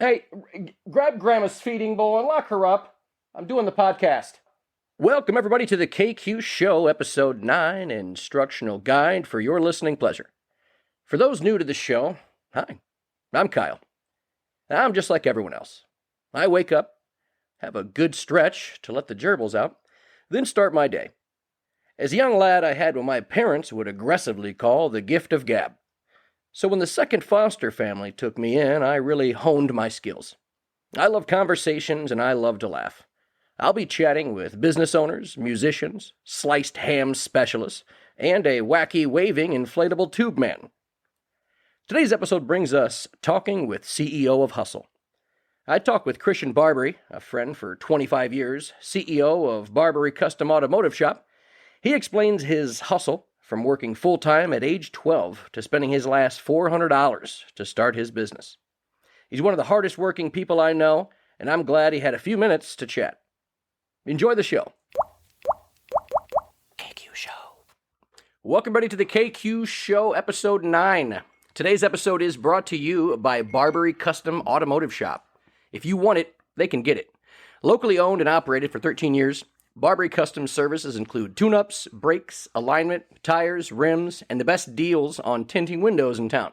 Hey, grab Grandma's feeding bowl and lock her up. I'm doing the podcast. Welcome, everybody, to the KQ Show, Episode 9, Instructional Guide for your listening pleasure. For those new to the show, hi, I'm Kyle. I'm just like everyone else. I wake up, have a good stretch to let the gerbils out, then start my day. As a young lad, I had what my parents would aggressively call the gift of gab. So when the second foster family took me in, I really honed my skills. I love conversations and I love to laugh. I'll be chatting with business owners, musicians, sliced ham specialists, and a wacky waving inflatable tube man. Today's episode brings us talking with CEO of Hustle. I talk with Christian Barbary, a friend for 25 years, CEO of Barbary Custom Automotive Shop. He explains his hustle from working full-time at age 12 to spending his last $400 to start his business. He's one of the hardest working people I know, and I'm glad he had a few minutes to chat. Enjoy the show. KQ Show. Welcome, everybody, to the KQ Show, Episode 9. Today's episode is brought to you by Barbary Custom Automotive Shop. If you want it, they can get it. Locally owned and operated for 13 years, Barbary Custom services include tune-ups, brakes, alignment, tires, rims, and the best deals on tinting windows in town.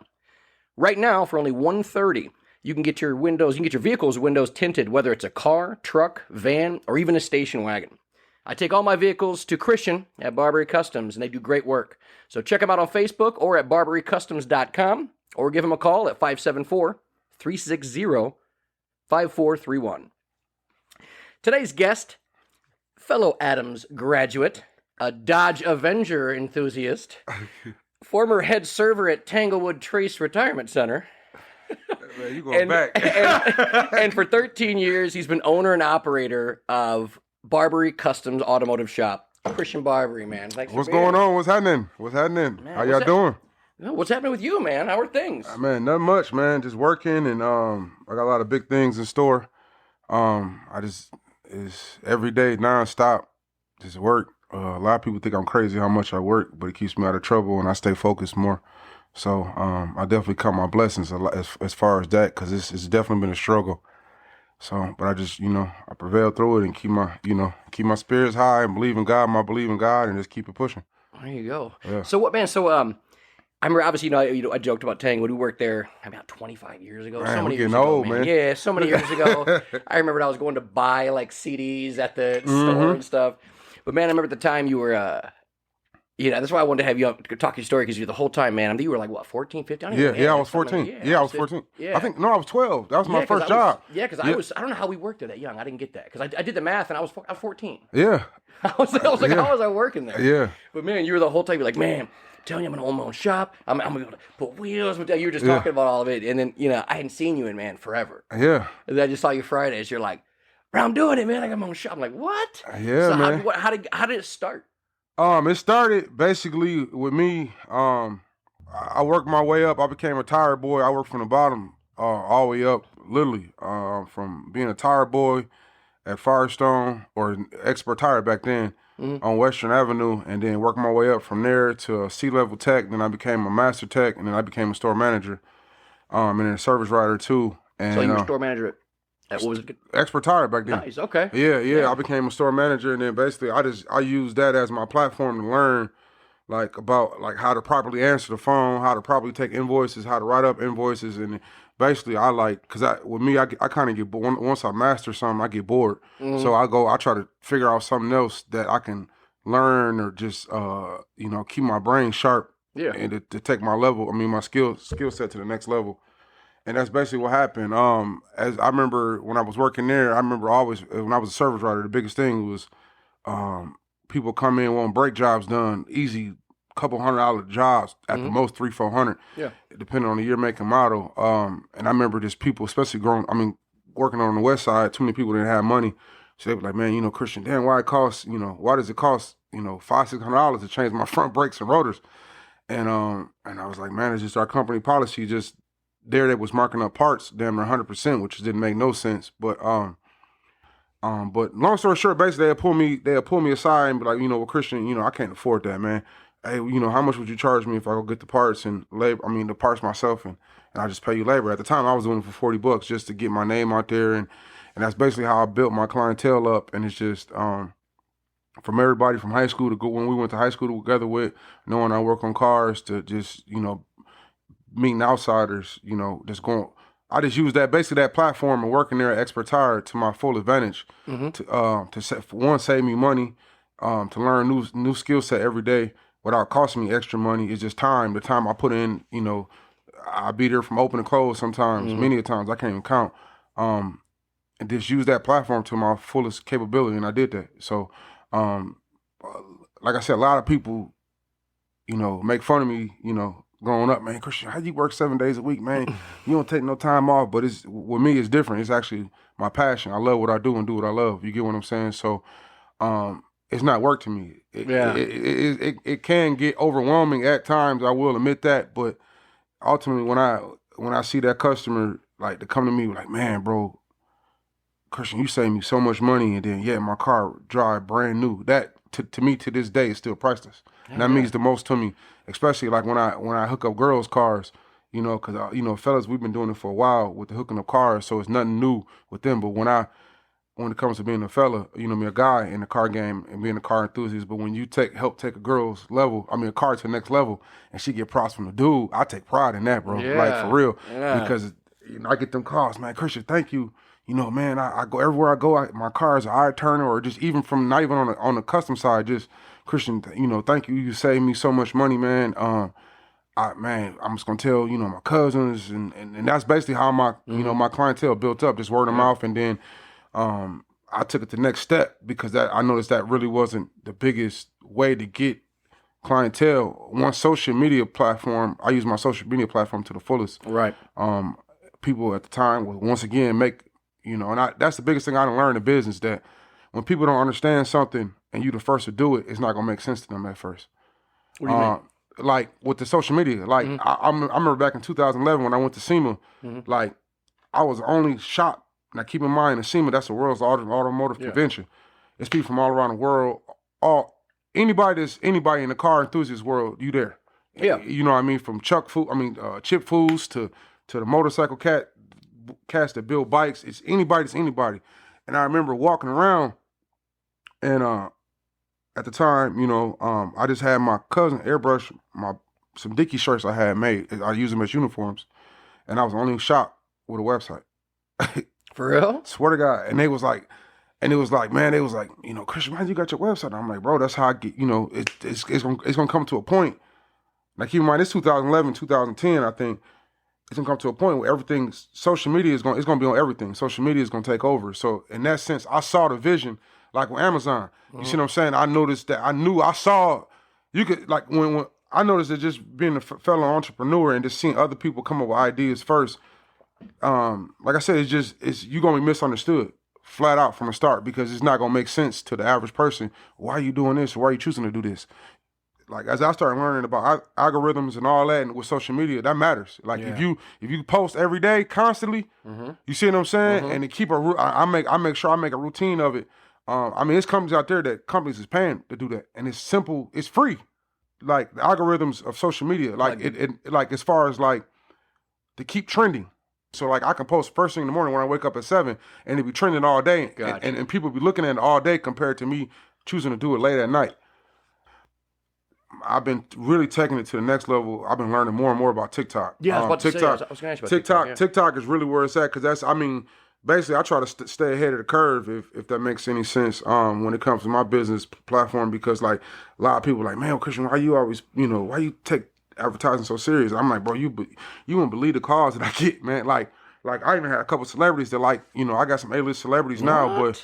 Right now, for only $130, you can get your vehicle's windows tinted, whether it's a car, truck, van, or even a station wagon. I take all my vehicles to Christian at Barbary Customs, and they do great work. So check them out on Facebook or at barbarycustoms.com, or give them a call at 574-360-5431. Today's guest, fellow Adams graduate, a Dodge Avenger enthusiast, former head server at Tanglewood Trace Retirement Center. Man, you going back. and for 13 years, he's been owner and operator of Barbary Customs Automotive Shop. Christian Barbary, man. Thanks What's for being going here. on? What's happening? Man, how y'all doing? What's happening with you, man? How are things? Man, not much, man. Just working, and I got a lot of big things in store. It's every day, nonstop, just work. A lot of people think I'm crazy how much I work, but it keeps me out of trouble, and I stay focused more. So I definitely count my blessings a lot as far as that, because it's definitely been a struggle. So, but I just, I prevail through it and keep my spirits high and believe in God, and just keep it pushing. There you go. Yeah. So what, man? So I remember, obviously, I joked about Tanglewood. We worked there about 25 years ago. Man, so many we're years getting ago, old, man. Yeah, so many years ago. I remember I was going to buy like CDs at the store and stuff. But man, I remember at the time you were, that's why I wanted to have you talk your story, because you the whole time, man. You were like what, 14, 15? I was 14. I was 14. Yeah. I was 12. That was my first job. Because I don't know how we worked there that young. I didn't get that because I did the math and I was 14. Yeah. I was like, how was I working there? Yeah. But man, you were the whole time. You're like, man, I'm telling you, I'm gonna own my own shop. I'm gonna be able to put wheels. You were just talking about all of it, and then I hadn't seen you in forever. Yeah. And then I just saw you Fridays. You're like, bro, I'm doing it, man. I got my own shop. I'm like, what? Yeah, so man. How did it start? It started basically with me. I worked my way up. I became a tire boy. I worked from the bottom all the way up, literally, from being a tire boy at Firestone, or Expert Tire back then, on Western Avenue, and then worked my way up from there to a C-level tech. Then I became a master tech, and then I became a store manager, and then a service writer too. And So you were store manager at what was it? Expert Tire back then. Nice. Okay. Yeah. I became a store manager, and then basically I used that as my platform to learn about how to properly answer the phone, how to properly take invoices, how to write up invoices, and basically I kind of get bored. Once I master something, I get bored. So I try to figure out something else that I can learn, or just keep my brain sharp. Yeah. And to take my skill set to the next level. And that's basically what happened. As I remember when I was working there, always, when I was a service writer, the biggest thing was people come in wanting brake jobs done, easy, couple $100 jobs, at the most $300-400, depending on the year, make, and model. And I remember just people, especially working on the west side, too many people didn't have money. So they were like, man, Christian, damn, why does it cost $500-600 to change my front brakes and rotors? And I was like, man, it's just our company policy. Just there, they was marking up parts damn near 100%, which didn't make no sense. But long story short, basically they'll pull me aside and be like, well, Christian, I can't afford that, man. hey, how much would you charge me if I go get the parts and labor? I mean, the parts myself, and I just pay you labor. At the time, I was doing it for $40 just to get my name out there, and that's basically how I built my clientele up. And it's just from everybody from high school to go when we went to high school together with, knowing I work on cars to just meeting outsiders, just going. I just use that basically that platform and working there at Expert Tire to my full advantage to save me money, to learn new skill set every day without costing me extra money. It's just time. The time I put in, I be there from open to close sometimes, many a times I can't even count. And just use that platform to my fullest capability, and I did that. So, like I said, a lot of people, make fun of me, growing up, man, Christian, how you work 7 days a week, man? You don't take no time off. But with me, it's different. It's actually my passion. I love what I do and do what I love. You get what I'm saying? So, it's not work to me. It can get overwhelming at times. I will admit that. But ultimately, when I see that customer like to come to me like, man, bro, Christian, you saved me so much money, and then my car drive brand new. That to me to this day is still priceless, and that means the most to me. Especially like when I hook up girls' cars, because fellas, we've been doing it for a while with the hooking up cars, so it's nothing new with them. But when it comes to being a fella, me a guy in the car game and being a car enthusiast, but when you help take a girl's a car to the next level, and she get props from the dude, I take pride in that, bro. Yeah. Like for real, Yeah. because I get them calls, man, Christian, thank you. Man, I go everywhere I go. My car is an eye turner, or just even from not even on the custom side. Just Christian, thank you. You saved me so much money, man. I'm just gonna tell my cousins, and that's basically how my my clientele built up, just word of mouth, and then I took it to the next step because I noticed that really wasn't the biggest way to get clientele. One social media platform, I use my social media platform to the fullest. Right. People at the time would once again make. That's the biggest thing I learned in business, that when people don't understand something and you the first to do it, it's not gonna make sense to them at first. What do you mean? Like with the social media, like I remember back in 2011 when I went to SEMA, like I was the only shop. Now keep in mind, in SEMA, that's the world's automotive convention. It's people from all around the world. Anybody in the car enthusiast world, you there. Yeah. You know what I mean? From Chip Foods to the motorcycle cats that build bikes. It's anybody. And I remember walking around, and at the time, I just had my cousin airbrush some Dickie shirts I had made. I use them as uniforms, and I was the only shop with a website. For real? Swear to God. And it was like, man, they was like, Christian, man, you got your website. I'm like, bro, that's how I get. It's gonna come to a point. Like keep in mind, it's 2011, 2010, I think. It's gonna come to a point where social media it's gonna be on everything. Social media is gonna take over. So in that sense, I saw the vision, like with Amazon. You see what I'm saying? I noticed that I saw you could like when I noticed that just being a fellow entrepreneur and just seeing other people come up with ideas first. Like I said, it's you gonna be misunderstood flat out from the start because it's not gonna make sense to the average person. Why are you doing this? Why are you choosing to do this? Like as I started learning about algorithms and all that, and with social media, that matters. Like if you post every day constantly, you see what I'm saying, and to keep I make sure I make a routine of it. There's companies out there that companies is paying to do that, and it's simple, it's free. Like the algorithms of social media, like as far as like to keep trending. So like I can post first thing in the morning when I wake up at 7, and it be trending all day, Gotcha. and people be looking at it all day compared to me choosing to do it late at night. I've been really taking it to the next level. I've been learning more and more about TikTok. Yeah, I was about to say, I was going to ask you about TikTok. Yeah. TikTok is really where it's at because basically I try to stay ahead of the curve if that makes any sense when it comes to my business platform because like a lot of people are like, man, Christian, why you always, why you take advertising so serious? I'm like, bro, you wouldn't believe the calls that I get, man. Like I even had a couple of celebrities that I got some A-list celebrities now, but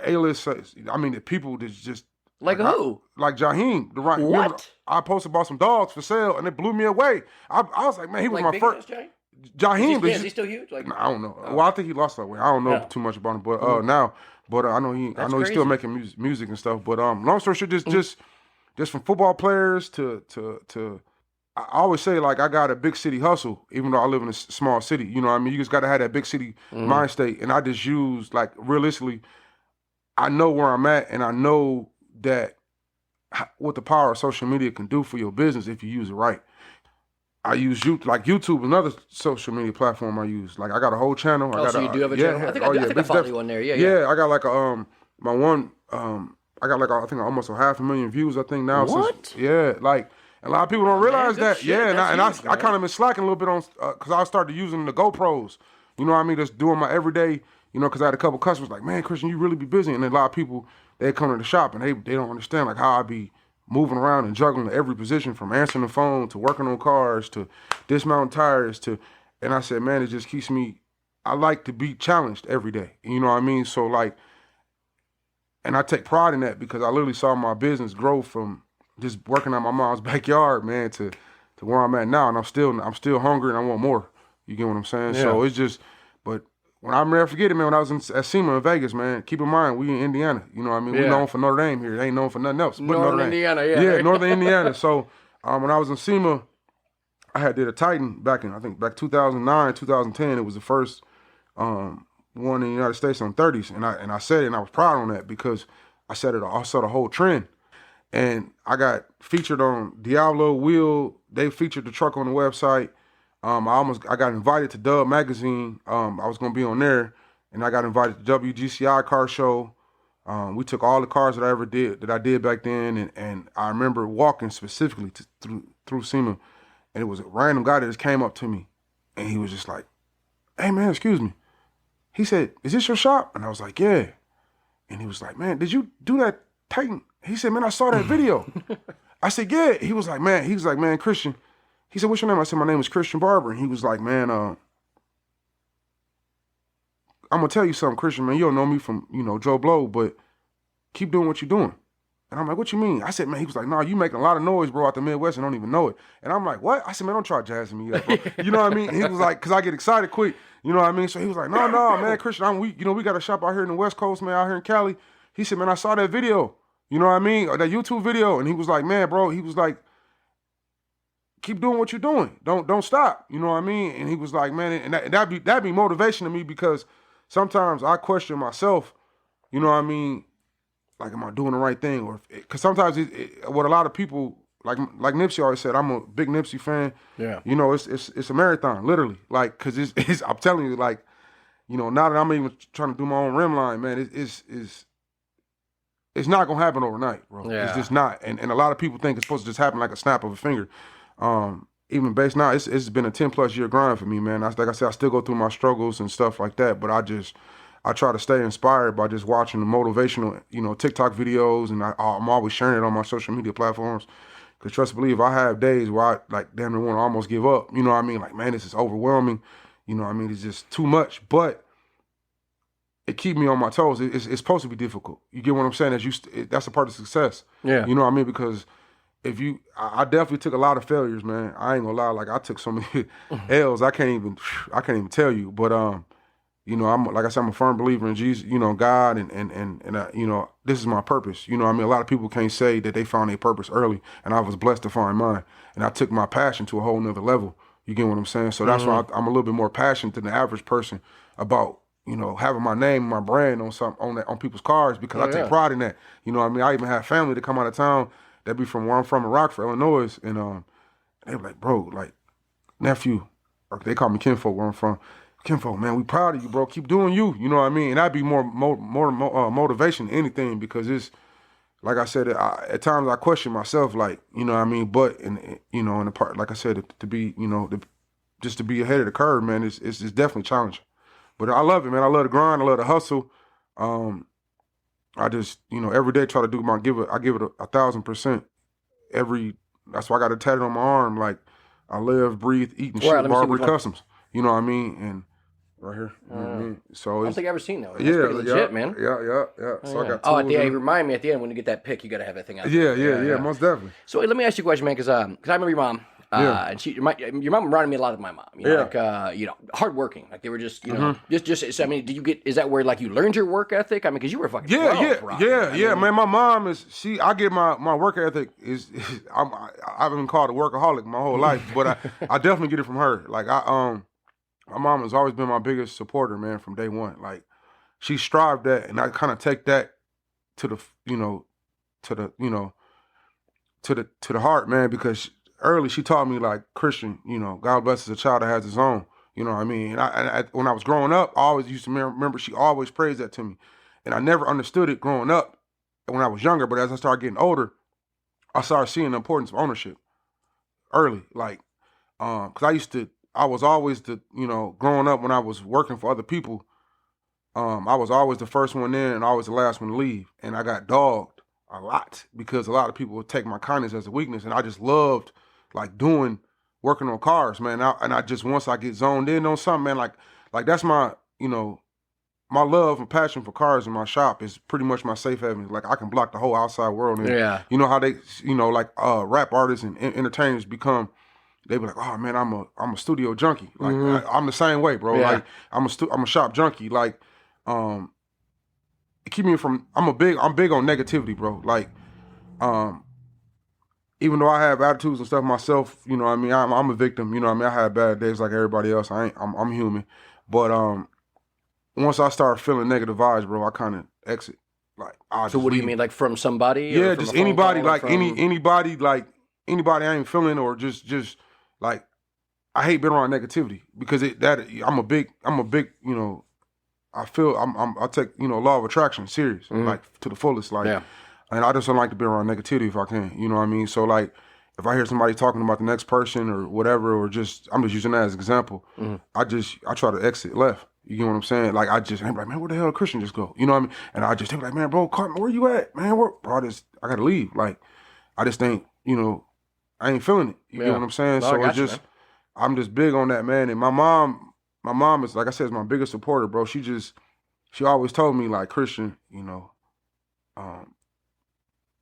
A-list, the people that just, like who? Like Jaheim. What? Remember, I posted about some dogs for sale, and it blew me away. I was like, man, he was my first. Jaheim. Is he still huge? Like, I don't know. Well, I think he lost that weight. I don't know too much about him, but now, I know he's still making music and stuff. But long story short, just from football players to I always say like I got a big city hustle, even though I live in a small city. You know what I mean? You just got to have that big city mind state, and I just use like realistically, I know where I'm at, and I know that what the power of social media can do for your business if you use it right. I use YouTube, another social media platform I use. Like I got a whole channel. I got so you do have a channel? I think I follow you on there. Yeah, I got like my one I got like I think almost 500,000 views I think now. What? Yeah, like a lot of people don't realize that. Shit. Yeah, and That's huge, I kind of been slacking a little bit on because I started using the GoPros. You know what I mean? Just doing my everyday. You know, because I had a couple customers like, man, Christian, you really be busy, and then a lot of people they come to the shop and they don't understand like how I be moving around and juggling every position from answering the phone to working on cars to dismounting tires to, and I said, man, it just keeps me. I like to be challenged every day. You know what I mean? So like. And I take pride in that because I literally saw my business grow from just working on my mom's backyard, man, to where I'm at now. And I'm still hungry and I want more. You get what I'm saying? Yeah. So it's just, but when I never forget it, man, when I was at SEMA in Vegas, man, keep in mind, we in Indiana. You know what I mean? We known for Notre Dame here. They ain't known for nothing else. But Northern Notre Dame. Indiana, yeah. Yeah, Northern Indiana. So when I was in SEMA, I had did a Titan back 2009, 2010. It was the first one in the United States on 30s, and I said it, and I was proud on that because I saw the whole trend, and I got featured on Diablo Wheel. They featured the truck on the website. I got invited to Dub Magazine. I was gonna be on there, and I got invited to WGCI car show. We took all the cars that I did back then, and I remember walking specifically through SEMA, and it was a random guy that just came up to me, and he was just like, "Hey man, excuse me." He said, "Is this your shop?" And I was like, "Yeah." And he was like, "Man, did you do that Titan?" He said, "Man, I saw that video." I said, "Yeah." He was like, "Man, Christian." He said, "What's your name?" I said, "My name is Christian Barbary." And he was like, "Man, I'm gonna tell you something, Christian, man. You don't know me from, Joe Blow, but keep doing what you're doing." And I'm like, "What you mean?" I said, "Man," he was like, "No, you making a lot of noise, bro, out the Midwest and don't even know it." And I'm like, "What?" I said, "Man, don't try jazzing me up, bro." You know what I mean? And he was like, because I get excited quick. You know what I mean? So he was like, no, man, Christian, we got a shop out here in the West Coast, man, out here in Cali. He said, "Man, I saw that video. You know what I mean? Or that YouTube video." And he was like, "Man, bro," he was like, "Keep doing what you're doing. Don't stop." You know what I mean? And he was like, "Man," and that'd be motivation to me because sometimes I question myself, you know what I mean? Like, am I doing the right thing? Or because sometimes what a lot of people like Nipsey always said, I'm a big Nipsey fan. Yeah. You know, it's a marathon, literally. Like, cause it's I'm telling you, like, now that I'm even trying to do my own rim line, man, it's not gonna happen overnight, bro. Yeah. It's just not. And a lot of people think it's supposed to just happen like a snap of a finger. Even based now, it's been a 10+ year grind for me, man. Like I said, I still go through my struggles and stuff like that, but I try to stay inspired by just watching the motivational, TikTok videos, and I'm always sharing it on my social media platforms. Because trust and believe, I have days where I like damn near want to almost give up. You know what I mean? Like, man, this is overwhelming. You know what I mean? It's just too much. But it keeps me on my toes. It's supposed to be difficult. You get what I'm saying? That's a part of success. Yeah. You know what I mean? Because I definitely took a lot of failures, man. I ain't gonna lie. Like, I took so many L's. I can't even tell you. But I'm like I said, I'm a firm believer in Jesus, God, and this is my purpose. You know what I mean? A lot of people can't say that they found their purpose early, and I was blessed to find mine. And I took my passion to a whole nother level. You get what I'm saying? So that's why I'm a little bit more passionate than the average person about, having my name and my brand on people's cars because I take pride in that. You know what I mean? I even have family that come out of town that be from where I'm from in Rockford, Illinois, and they be like, "Bro, like, nephew," or they call me kinfolk where I'm from. "Kinfolk, man, we proud of you, bro. Keep doing you." You know what I mean? And that'd be more motivation than anything because it's, like I said, at times I question myself, like, you know what I mean? But, in the part, like I said, to be, just to be ahead of the curve, man, it's definitely challenging. But I love it, man. I love the grind. I love the hustle. I just, every day try to do I give it 1,000% that's why I got it tatted on my arm. Like, I live, breathe, eat, and shit Barbary Customs. You know what I mean? And right here. You know what I mean? So I don't think I've ever seen that one. That's pretty legit, man. Yeah. So I got at the end, remind me at the end when you get that pick, you got to have that thing out. Yeah, most definitely. So let me ask you a question, man, because I remember your mom. And your mom reminded me a lot of my mom. Hardworking. Like they were just, just. So, I mean, is that where like you learned your work ethic? I mean, because you were fucking 12, man. My mom I get my work ethic I've been called a workaholic my whole life, but I definitely get it from her. Like my mom has always been my biggest supporter, man, from day one. Like she strived that, and I kind of take that to the to the heart, man, because early she taught me like, Christian, God blesses a child that has his own. You know what I mean? And when I was growing up, I always used to remember she always praised that to me. And I never understood it growing up when I was younger, but as I started getting older, I started seeing the importance of ownership early. Like, because I was always growing up when I was working for other people, I was always the first one in and always the last one to leave. And I got dogged a lot because a lot of people would take my kindness as a weakness. And I just loved like working on cars, man. And I just, once I get zoned in on something, man, like that's my, my love and passion for cars in my shop is pretty much my safe haven. Like I can block the whole outside world. And you know how they, like rap artists and entertainers become, they be like, oh man, I'm a studio junkie. Like I'm the same way, bro. Yeah. Like I'm a shop junkie. Like, keep me from, I'm big on negativity, bro. Like, even though I have attitudes and stuff myself, you know what I mean, I'm a victim, you know what I mean, I have bad days like everybody else. I'm human. But once I start feeling negative vibes, bro, I kind of exit. Like, so what do you mean, like from somebody? Yeah, just anybody, like anybody I ain't feeling, or just like, I hate being around negativity because I'm a big, I take, law of attraction serious, like to the fullest, like, and I just don't like to be around negativity if I can, you know what I mean? So like, if I hear somebody talking about the next person or whatever, or I'm just using that as an example, I try to exit left. You know what I'm saying? Like, I'm like, man, where the hell did Christian just go? You know what I mean? And I just think like, man, bro, Cartman, where you at? Man, bro, I gotta leave. Like, I just think, I ain't feeling it. You know what I'm saying? No, so it's just, I'm just big on that, man. And my mom is, like I said, is my biggest supporter, bro. She always told me, like, Christian,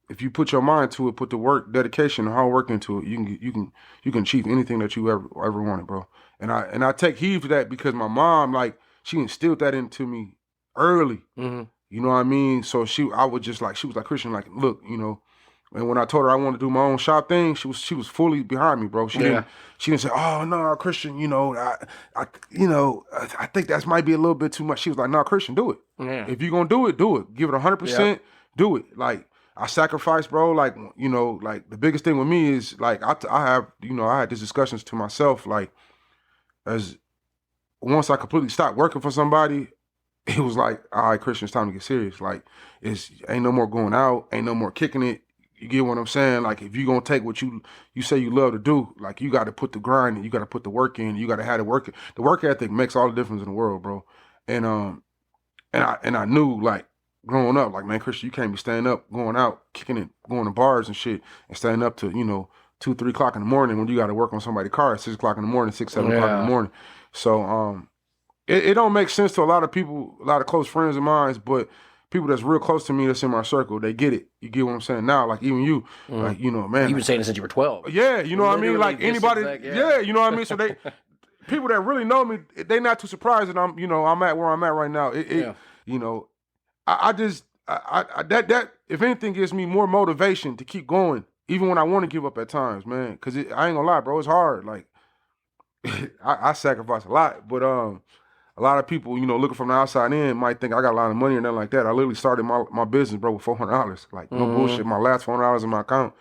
if you put your mind to it, put the work, dedication, and hard work into it, you can achieve anything that you ever wanted, bro. And I take heed to that because my mom, like, she instilled that into me early. You know what I mean? So she was like, Christian, like, look, and when I told her I wanted to do my own shop thing, she was fully behind me, bro. She didn't say, oh no, Christian, I think that might be a little bit too much. She was like, no, Christian, do it. Yeah. If you're gonna do it, give it 100%, do it. Like, I sacrifice, bro. Like, like the biggest thing with me is like, I had these discussions to myself, like, as once I completely stopped working for somebody, it was like, all right, Christian, it's time to get serious. Like, ain't no more going out, ain't no more kicking it. You get what I'm saying? Like, if you're going to take what you say you love to do, like, you got to put the grind in, you got to put the work in, you got to have the work. The work ethic makes all the difference in the world, bro. And I knew, like, growing up, like, man, Christian, you can't be staying up, going out, kicking it, going to bars and shit, and staying up to, 2, 3 o'clock in the morning when you got to work on somebody's car at 6 o'clock in the morning, 6, 7 o'clock in the morning. So, it don't make sense to a lot of people, a lot of close friends of mine, but people that's real close to me that's in my circle, they get it. You get what I'm saying? Now, like, even you, like, man. You've been saying it since you were 12. Yeah, you know what I mean? Like, anybody, you know what I mean? So people that really know me, they not too surprised that I'm at where I'm at right now. That if anything gives me more motivation to keep going, even when I want to give up at times, man. Because I ain't gonna lie, bro, it's hard. Like, I sacrifice a lot, but a lot of people, looking from the outside in might think I got a lot of money or nothing like that. I literally started my business, bro, with $400. Like, no bullshit. My last $400 in my account.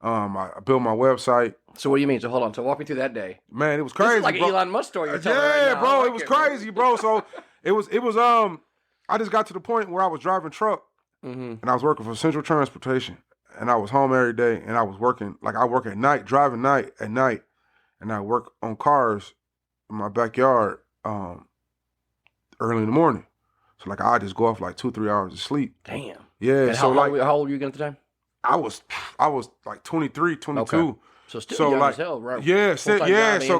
I built my website. So what do you mean? So hold on. So walk me through that day. Man, it was crazy. This is like bro. an Elon Musk story you're telling right now. Bro, it was crazy, bro. So it was I just got to the point where I was driving truck and I was working for Central Transportation, and I was home every day, and I was working, like, I work at night, driving at night, and I work on cars in my backyard early in the morning. So, like, I just go off like 2-3 hours of sleep. Damn. Yeah. And so how old were you again at the time? I was like 23, 22. Okay. So still young like, as hell, right? Yeah. So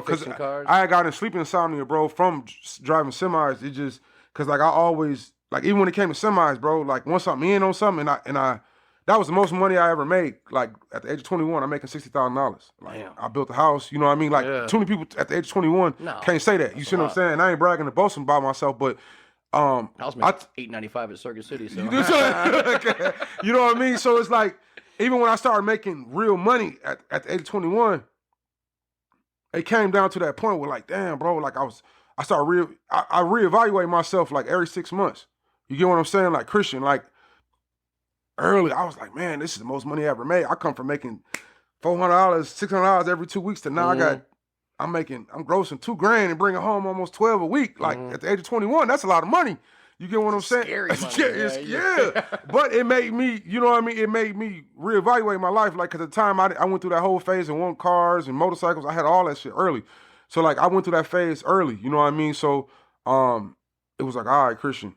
because I had gotten sleep insomnia, bro, from driving semis. It just, because, like, I always, like, even when it came to semis, bro, like, once I'm in on something, and I that was the most money I ever made. Like, at the age of 21, I'm making $60,000. Like, damn. I built a house, you know what I mean? Like, too many people at the age of 21 can't say that. You see what I'm saying? I ain't bragging and boasting about myself, but I was making $8.95 at Circuit City. So. You know what I mean? So it's like, even when I started making real money at the age of 21, it came down to that point where, like, damn, bro, like, I reevaluate myself, like, every 6 months. You get what I'm saying? Like, Christian, like, early. I was like, man, this is the most money I ever made. I come from making $400, $600 every 2 weeks to now I'm grossing $2,000 and bringing home almost 12 a week. Like at the age of 21, that's a lot of money. You get what I'm saying? Scary money. Yeah. But it made me, you know what I mean? It made me reevaluate my life. Like, 'cause at the time I went through that whole phase and wanted cars and motorcycles. I had all that shit early. So like I went through that phase early, you know what I mean? So it was like, all right, Christian,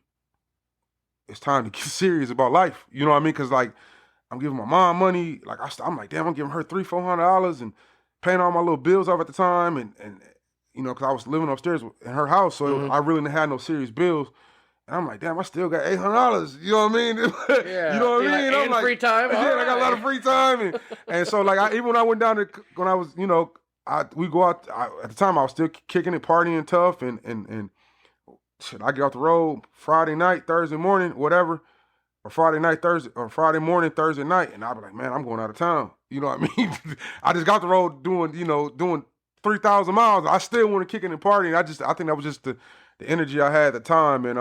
it's time to get serious about life. You know what I mean? Cause like I'm giving my mom money. Like I'm like, damn, I'm giving her $300-$400 and paying all my little bills off at the time. And you know, cause I was living upstairs in her house. So I really didn't have no serious bills. And I'm like, damn, I still got $800. You know what I mean? Yeah. You know what I mean? And I'm like, free time. Yeah, I got a lot of free time. And so like even when I went down there, when I was, you know, we go out, at the time I was still kicking it, partying tough. And shit, I get off the road Friday night, Thursday morning, whatever. Or Friday night, Thursday, or Friday morning, Thursday night. And I'll be like, man, I'm going out of town. You know what I mean? I just got the road doing 3,000 miles. I still want to kick it and party. I think that was just the energy I had at the time. And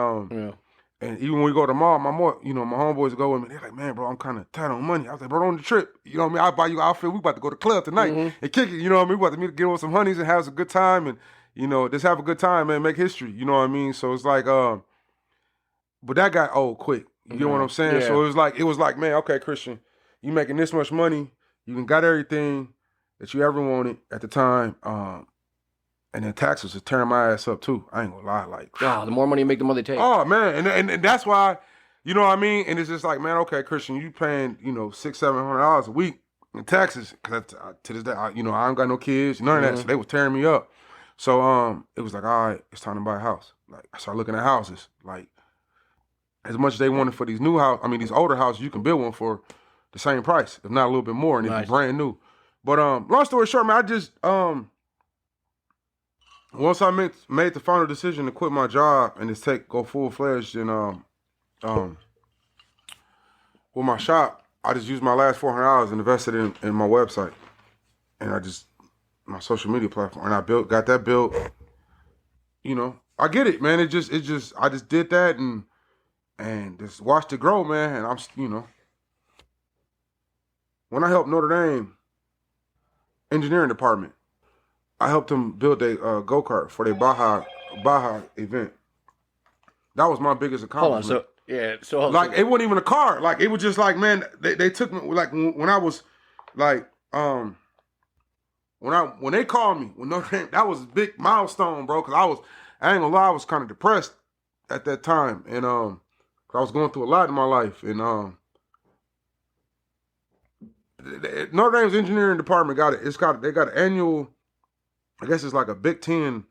and even when we go to the mall, my homeboys go with me. They're like, man, bro, I'm kind of tight on money. I was like, bro, on the trip. You know what I mean? I'll buy you an outfit. We about to go to the club tonight and kick it. You know what I mean? We about to get with some honeys and have a good time. And, you know, just have a good time, man, make history. You know what I mean? So it's like, but that got old quick. You know what I'm saying? Yeah. So it was like, man, okay, Christian, you making this much money. You done got everything that you ever wanted at the time. And then taxes are tearing my ass up too. I ain't gonna lie, like, the more money you make, the more they take. Oh man, and that's why, you know what I mean. And it's just like, man, okay, Christian, you paying $600-$700 a week in taxes because to this day, I don't got no kids, none of that. So they was tearing me up. So it was like, all right, it's time to buy a house. Like I started looking at houses. Like as much as they wanted for these these older houses, you can build one for the same price, if not a little bit more, and it's brand new. But long story short, man, I just once I made the final decision to quit my job and just go full-fledged and with my shop, I just used my last $400 and invested in my website and my social media platform, and I got that built. You know, I get it, man. I just did that and just watched it grow, man. And I'm, when I helped Notre Dame engineering department, I helped them build a go-kart for their Baja event. That was my biggest accomplishment. So like it wasn't even a car. Like it was just like, man, they took me like when I was like when they called me when Notre Dame, that was a big milestone, bro. Cause I ain't gonna lie, I was kind of depressed at that time, and I was going through a lot in my life, and Notre Dame's engineering department they got an annual. I guess it's like a Big Ten.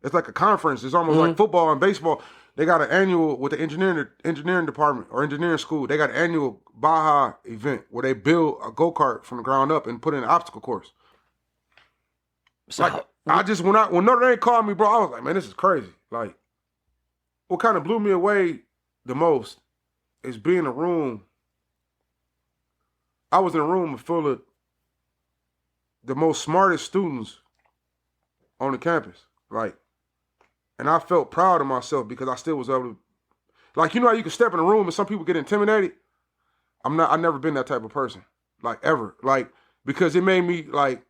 It's like a conference. It's almost like football and baseball. They got an annual with the engineering department or engineering school. They got an annual Baja event where they build a go-kart from the ground up and put in an obstacle course. So like when Notre Dame called me, bro, I was like, man, this is crazy. Like, what kind of blew me away the most is being in a room. I was in a room full of the most smartest students on the campus, like, and I felt proud of myself because I still was able to, like, you know how you can step in a room and some people get intimidated? I've never been that type of person, like, ever, like, because it made me, like,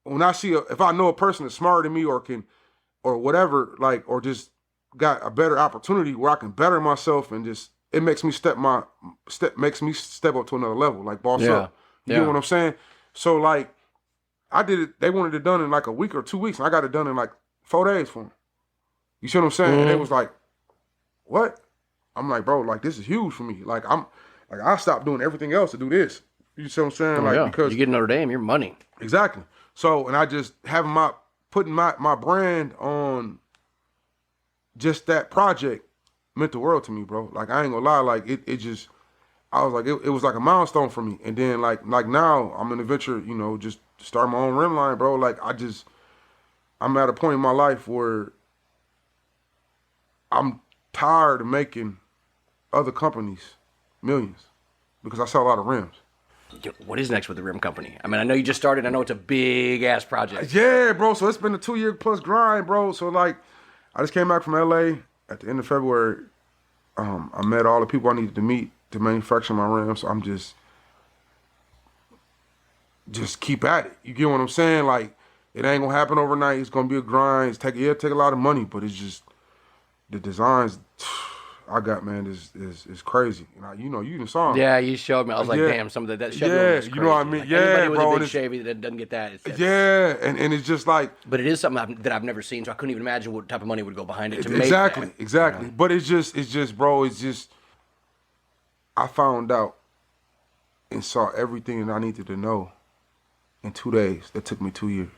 when I see if I know a person that's smarter than me or whatever, like, or just got a better opportunity where I can better myself and just, it makes me step up to another level, like, boss up. You know what I'm saying? So, like, I did it. They wanted it done in like a week or 2 weeks, and I got it done in like 4 days for them. You see what I'm saying? And they was like, "What?" I'm like, "Bro, like this is huge for me. Like I stopped doing everything else to do this." You see what I'm saying? Because you get Notre Dame, your money. Exactly. So, and I just putting my brand on just that project meant the world to me, bro. Like I ain't gonna lie, like it just. I was like, it was like a milestone for me. And then like now I'm in a venture, just start my own rim line, bro. Like I'm at a point in my life where I'm tired of making other companies millions because I sell a lot of rims. What is next with the rim company? I mean, I know you just started. I know it's a big ass project. Yeah, bro. So it's been a 2-year plus grind, bro. So like, I just came back from LA at the end of February. I met all the people I needed to meet to manufacture my rims. So I'm just keep at it. You get what I'm saying? Like, it ain't gonna happen overnight. It's gonna be a grind. Take a lot of money, but it's just the designs I got, man, is crazy. You know, you saw them. Yeah, you showed me. I was like, damn, some of that Chevy is crazy. You know what I mean? Like, yeah, anybody with bro, a big Chevy that doesn't get that. And it's just like. But it is something that I've never seen, so I couldn't even imagine what type of money would go behind it to make Exactly. that. You know? But it's just, bro, I found out and saw everything that I needed to know in 2 days. That took me 2 years.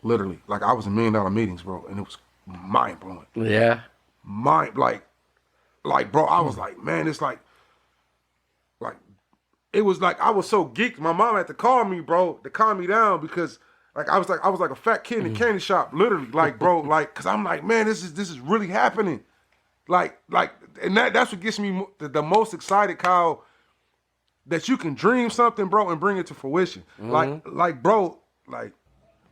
Literally. Like, I was in $1 million meetings, bro, and it was mind blowing. Yeah. Like, bro, I was like, man, it's like, it was like, I was so geeked. My mom had to call me, bro, to calm me down because, like, I was like a fat kid in a candy shop, literally, like, bro, like, cause I'm like, man, this is really happening. Like, and that's what gets me the most excited, Kyle, that you can dream something, bro, and bring it to fruition. Like, bro, like,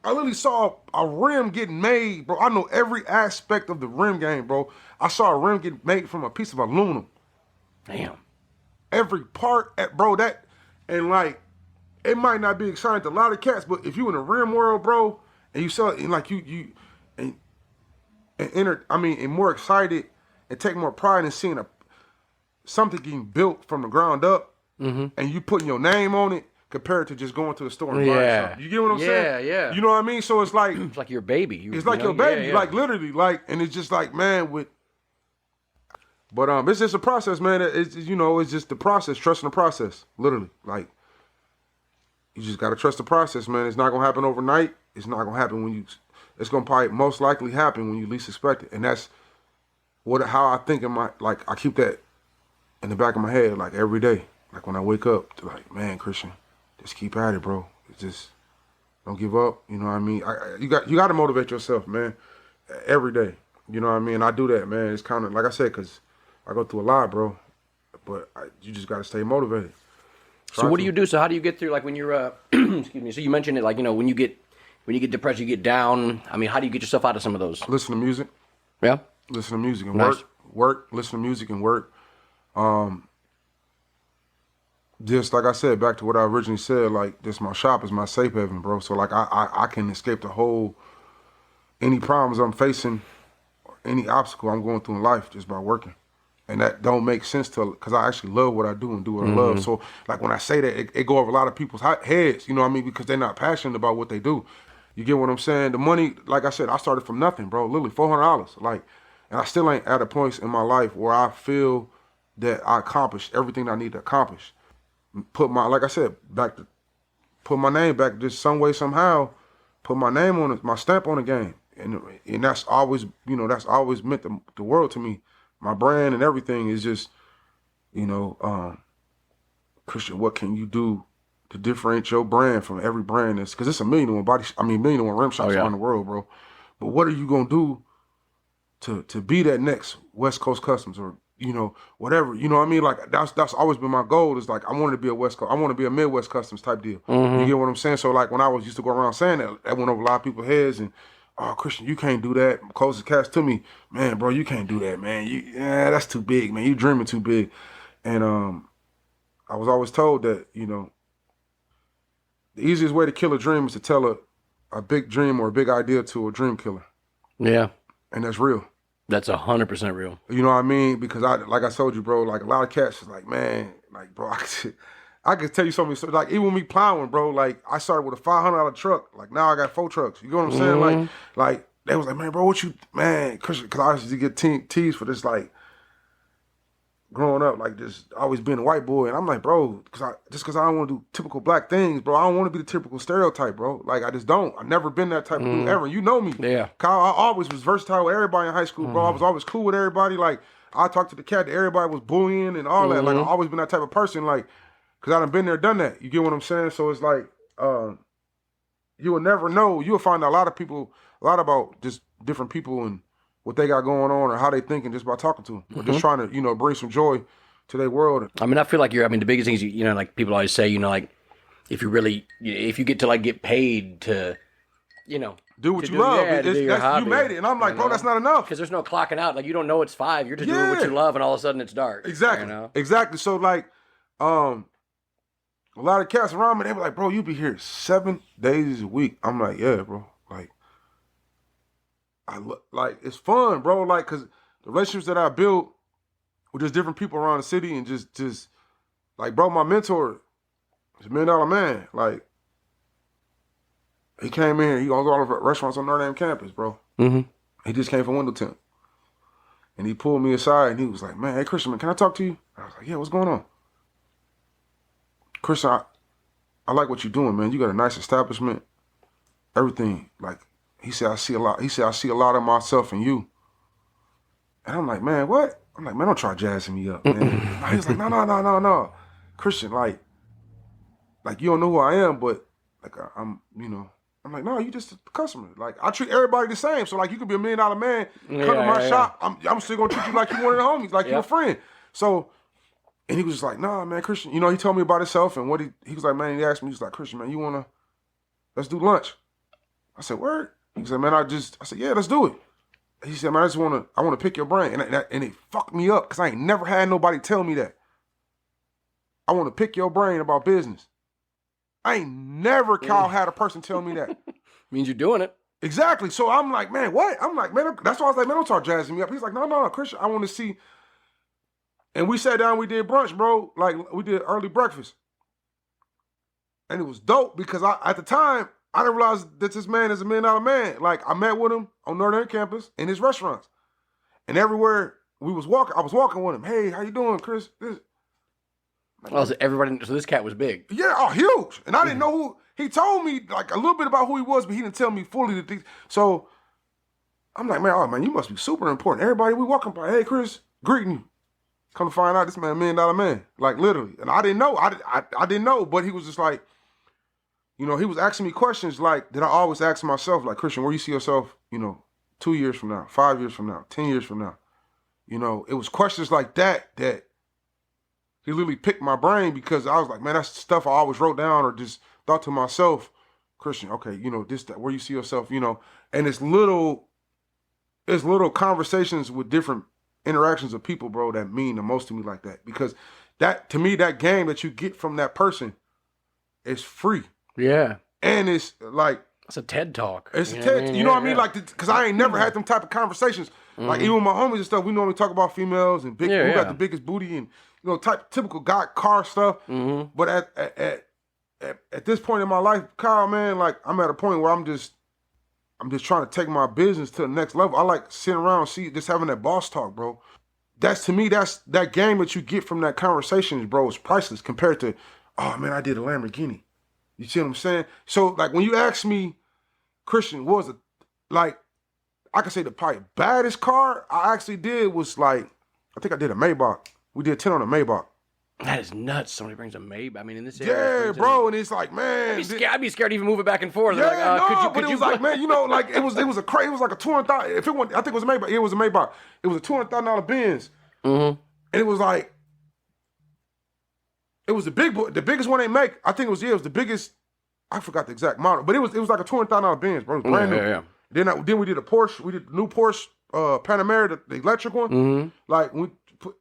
I literally saw a rim getting made, bro. I know every aspect of the rim game, bro. I saw a rim get made from a piece of aluminum. Damn. Every part, bro, and like, it might not be exciting to a lot of cats, but if you in the rim world, bro, and you saw it, and like and more excited and take more pride in seeing something getting built from the ground up, and you putting your name on it, compared to just going to the store and buying something. You get what I'm saying? Yeah. You know what I mean? So it's like... It's like your baby. It's like your baby. Like, literally. Like, and it's just like, man, But it's just a process, man. It's just the process. Trusting the process. Literally. Like, you just got to trust the process, man. It's not going to happen overnight. It's not going to happen it's going to probably most likely happen when you least expect it. And that's how I think I keep that in the back of my head, like, every day. Like, when I wake up, like, man, Christian, just keep at it, bro. It's just don't give up. You know what I mean? You got to motivate yourself, man, every day. You know what I mean? I do that, man. It's kind of like I said, because I go through a lot, bro. But you just got to stay motivated. So what do you do? So how do you get through? Like when you're, excuse me. So you mentioned it, like when you get depressed, you get down. I mean, how do you get yourself out of some of those? Listen to music. Yeah. Listen to music and work. Listen to music and work. Just like I said, back to what I originally said, like, this my shop is my safe haven, bro. So, like, I can escape any problems I'm facing, any obstacle I'm going through in life just by working. And that don't make sense because I actually love what I do and do what I love. So, like, when I say that, it go over a lot of people's heads, you know what I mean? Because they're not passionate about what they do. You get what I'm saying? The money, like I said, I started from nothing, bro. Literally $400. Like, and I still ain't at a point in my life where I feel that I accomplished everything I need to accomplish. Put my name back just some way, somehow, put my name on it, my stamp on the game. And that's always, that's always meant the world to me. My brand and everything is just, Christian, what can you do to differentiate your brand from every brand? Because it's 1 million and one rim shops around the world, bro. But what are you going to do to be that next West Coast Customs or, whatever, you know what I mean? Like, that's always been my goal. Is like, I wanted to be I want to be a Midwest Customs type deal. You get what I'm saying? So, like, when I used to go around saying that went over a lot of people's heads and, oh, Christian, you can't do that. Closest cats to me, man, bro, you can't do that, man. That's too big, man. You dreaming too big. And I was always told that, the easiest way to kill a dream is to tell a big dream or a big idea to a dream killer. Yeah. And that's real. That's 100% real. You know what I mean? Because like I told you, bro, like, a lot of cats is like, man, like, bro, I could tell you something. Like, even me plowing, bro, like, I started with a $500 truck. Like, now I got 4 trucks. You know what I'm saying? Like they was like, man, bro, because I used to get teased for this, like, growing up, like, just always being a white boy. And I'm like, bro, because I don't want to do typical black things, bro. I don't want to be the typical stereotype, bro. Like, I just don't. I've never been that type of dude ever. You know me. Yeah. Kyle, I always was versatile with everybody in high school, bro. I was always cool with everybody. Like, I talked to the cat that everybody was bullying and all that. Like, I've always been that type of person, like, because I done been there, done that. You get what I'm saying? So it's like, you will never know. You'll find out a lot about just different people and what they got going on or how they thinking just by talking to them. Or just trying to, bring some joy to their world. I mean, I feel like the biggest thing is, like people always say, like, if you get to, like, get paid to, do what you love. To do your hobby. You made it. And I'm like, bro, that's not enough. Because there's no clocking out. Like, you don't know it's 5. You're just doing what you love, and all of a sudden it's dark. Exactly. You know? Exactly. So, like, a lot of cats around me, they be like, bro, you be here 7 days a week. I'm like, yeah, bro. Like, it's fun, bro. Like, because the relationships that I built with just different people around the city and just like, bro, my mentor is $1 million man. Like, he came in, he owns all the restaurants on Notre Dame campus, bro. Mm-hmm. He just came from Wendellton. And he pulled me aside and he was like, man, hey, Christian, man, can I talk to you? I was like, yeah, what's going on? Christian, I like what you're doing, man. You got a nice establishment, everything. Like, he said, I see a lot. He said, I see a lot of myself in you. And I'm like, man, what? I'm like, man, don't try jazzing me up, man. He was like, no. Christian, like, you don't know who I am, but, like, I'm, you know. I'm like, no, you just a customer. Like, I treat everybody the same. So, like, you could be $1 million man, come to my shop. I'm still going to treat you like you one of the homies, like you're a friend. So, and he was just like, nah, man, Christian. You know, he told me about himself and what he was like, man, he asked me, he was like, Christian, man, let's do lunch. I said, word? He said, man, I said, yeah, let's do it. He said, man, I want to pick your brain. And it fucked me up because I ain't never had nobody tell me that. I want to pick your brain about business. I ain't never, Kyle, had a person tell me that. Means you're doing it. Exactly. So I'm like, man, what? I'm like, man, that's why I was like, man, don't start jazzing me up. He's like, no, Christian, I want to see. And we sat down, we did brunch, bro. Like, we did early breakfast. And it was dope because at the time, I didn't realize that this man is $1 million man. Like, I met with him on Notre Dame campus in his restaurants. And everywhere I was walking with him. Hey, how you doing, Chris? So this cat was big. Yeah, huge. And I didn't know who. He told me like a little bit about who he was, but he didn't tell me fully the things. So I'm like, man, you must be super important. Everybody we walking by, hey, Chris, greeting you. Come to find out, this man $1 million man. Like, literally. And I didn't know. I didn't know, but he was just like, you know, he was asking me questions like that I always ask myself, like, Christian, where you see yourself, you know, 2 years from now, 5 years from now, 10 years from now. You know, it was questions like that he literally picked my brain because I was like, man, that's stuff I always wrote down or just thought to myself, Christian, okay, you know, that, where you see yourself, you know, and it's little conversations with different interactions of people, bro, that mean the most to me like that. Because that, to me, that game that you get from that person is free. Yeah. And it's like, it's a TED Talk. It's a TED, you know what I mean? Like, because I ain't never had them type of conversations. Mm-hmm. Like, even with my homies and stuff, we normally talk about females and who got the biggest booty and, you know, typical guy car stuff. Mm-hmm. But at this point in my life, Kyle, man, like, I'm at a point where I'm just trying to take my business to the next level. I like sitting around, just having that boss talk, bro. That's, to me, that's that game that you get from that conversation, bro, is priceless compared to, oh, man, I did a Lamborghini. You see what I'm saying? So, like, when you ask me, Christian, what was it? Like, I can say the probably baddest car I actually did was, like, I think I did a Maybach. We did 10 on a Maybach. That is nuts. Somebody brings a Maybach. I mean, in this area. Yeah, bro, and it's like, man. I'd be scared to even move it back and forth. Yeah, like, but it was like, man, you know, like, it was like a $200,000. If it wasn't, I think it was a Maybach. It was a Maybach. It was a $200,000 Benz. Mm-hmm. And it was like, it was the biggest one they make. I think it was the biggest. I forgot the exact model, but it was like a $200,000 Benz, bro. It was brand new. Yeah. Then we did a Porsche. We did the new Porsche Panamera, the electric one. Mm-hmm. Like,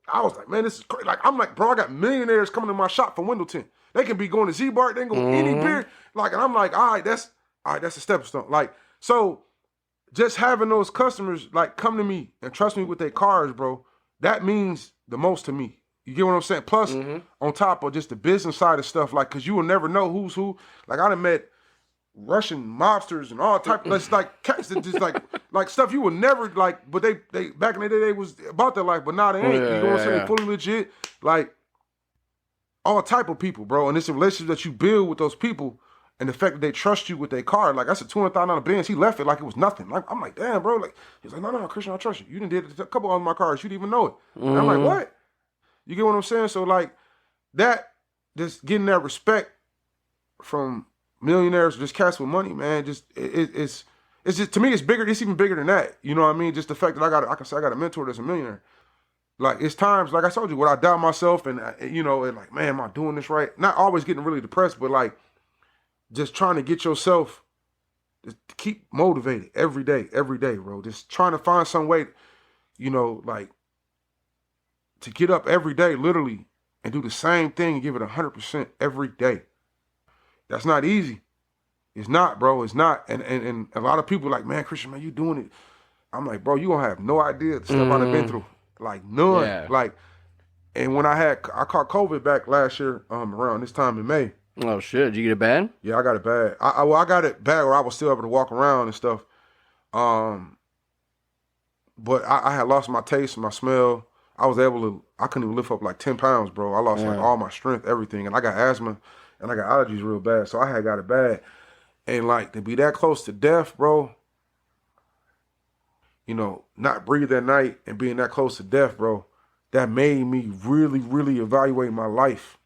I was like, man, this is crazy. Like, I'm like, bro, I got millionaires coming to my shop from Wendellton. They can be going to Z-Bar. They can go any beer. Like, and I'm like, all right, that's a stepping stone. Like, so just having those customers like come to me and trust me with their cars, bro, that means the most to me. You get what I'm saying? Plus, on top of just the business side of stuff, like, because you will never know who's who. Like, I done met Russian mobsters and all type of, like, cats that just, like stuff you would never, like, but they back in the day, they was about their life, but now they ain't. You know what I'm saying? They fully legit. Like, all type of people, bro. And it's a relationship that you build with those people and the fact that they trust you with their car. Like, that's a $200,000 Benz. He left it like it was nothing. Like, I'm like, damn, bro. Like, he's like, no, Christian, I trust you. You done did a couple of my cars. You didn't even know it. And I'm like, what? You get what I'm saying? So, like, that, just getting that respect from millionaires, just cats with money, man, just, it's just, to me, it's bigger. It's even bigger than that. You know what I mean? Just the fact that I can say I got a mentor that's a millionaire. Like, it's times, like I told you, when I doubt myself and, you know, and like, man, am I doing this right? Not always getting really depressed, but, like, just trying to get yourself Just keep motivated every day, bro. Just trying to find some way, like to get up every day, literally, and do the same thing and give it 100% every day. That's not easy. It's not, bro. It's not. And a lot of people like, man, Christian, man, you doing it. I'm like, bro, you gonna have no idea the stuff I've been through. Like none. Yeah. Like, and when I caught COVID back last year, around this time in May. Oh shit! Did you get it bad? Yeah, I got it bad. I got it bad where I was still able to walk around and stuff. But I had lost my taste, my smell. I couldn't even lift up like 10 pounds, bro. I lost like all my strength, everything. And I got asthma and I got allergies real bad. So I had got it bad. And like to be that close to death, bro, not breathe at night and being that close to death, bro, that made me really, really evaluate my life.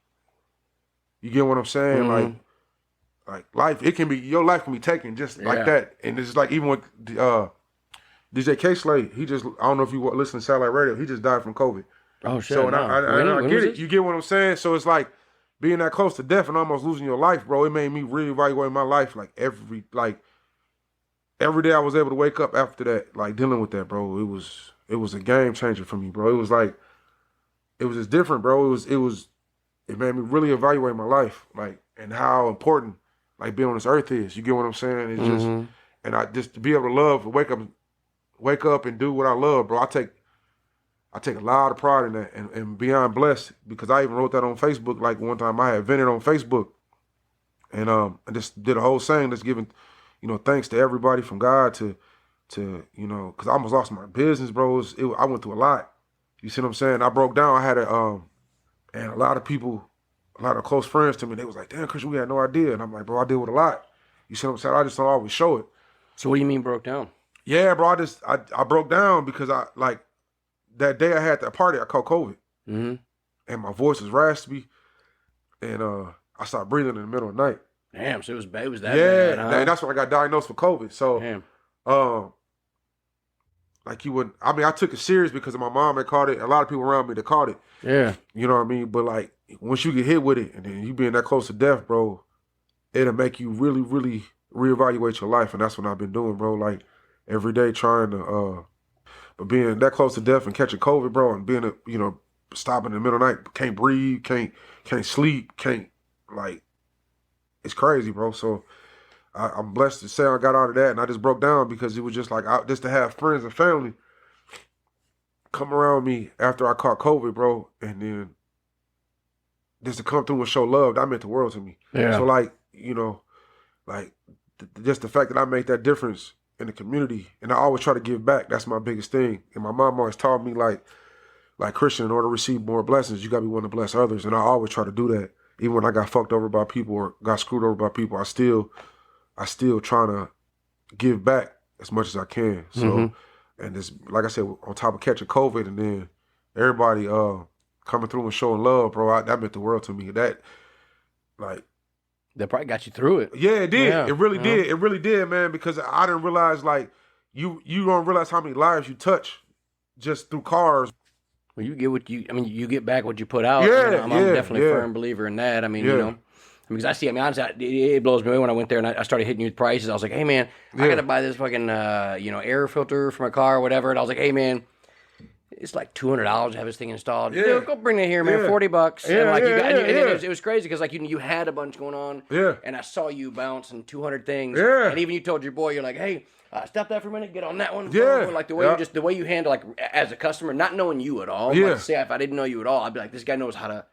You get what I'm saying? Mm-hmm. Like life, your life can be taken just like that. And it's like even with DJ K-Slade, I don't know if you listen to satellite radio, he just died from COVID. Oh shit! So no. I get it. You get what I'm saying? So it's like being that close to death and almost losing your life, bro. It made me reevaluate my life. Like every day I was able to wake up after that, like dealing with that, bro. It was a game changer for me, bro. It was just different, bro. It made me really evaluate my life, like, and how important like being on this earth is. You get what I'm saying? It's just, and I just to be able to love, wake up and do what I love, bro. I take a lot of pride in that and beyond blessed, because I even wrote that on Facebook. Like one time I had vented on Facebook and I just did a whole saying that's giving, thanks to everybody from God to because I almost lost my business, bro. I went through a lot. You see what I'm saying? I broke down. I had and a lot of people, a lot of close friends to me, they was like, damn, Christian, we had no idea. And I'm like, bro, I deal with a lot. You see what I'm saying? I just don't always show it. So what do you mean broke down? Yeah, bro, I broke down because that day I had that party, I caught COVID. Mm-hmm. And my voice was raspy. And I started breathing in the middle of the night. Damn, so it was that bad, huh? And that's when I got diagnosed with COVID. So, damn. I took it serious because my mom had caught it. A lot of people around me that caught it. Yeah. You know what I mean? But like, once you get hit with it and then you being that close to death, bro, it'll make you really, really reevaluate your life. And that's what I've been doing, bro. Like, every day trying to, but being that close to death and catching COVID, bro, and being, stopping in the middle of the night, can't breathe, can't sleep, it's crazy, bro. So I'm blessed to say I got out of that, and I just broke down because it was just like, just to have friends and family come around me after I caught COVID, bro, and then just to come through and show love, that meant the world to me. Yeah. So just the fact that I made that difference in the community, and I always try to give back. That's my biggest thing. And my mom always taught me, like Christian, in order to receive more blessings, you got to be willing to bless others. And I always try to do that. Even when I got fucked over by people or got screwed over by people, I still trying to give back as much as I can. So, and it's like I said, on top of catching COVID, and then everybody coming through and showing love, bro, that meant the world to me. That probably got you through it. Yeah, it did. Yeah. It really did. It really did, man, because I didn't realize, like, you don't realize how many lives you touch just through cars. Well, you get back what you put out. Yeah, I'm definitely a firm believer in that. I mean, because I see, honestly, it blows me away when I went there and I started hitting you with prices. I was like, hey, man, I got to buy this fucking, air filter for my car or whatever. And I was like, hey, man, it's like $200 to have this thing installed. Yeah. Dude, go bring it here, man. $40. And it was crazy because you had a bunch going on. Yeah. And I saw you bouncing 200 things. Yeah. And even you told your boy, you're like, hey, stop that for a minute, get on that one. Yeah. Like the way you handle, like, as a customer, not knowing you at all. Yeah. Like, say if I didn't know you at all, I'd be like, this guy knows how to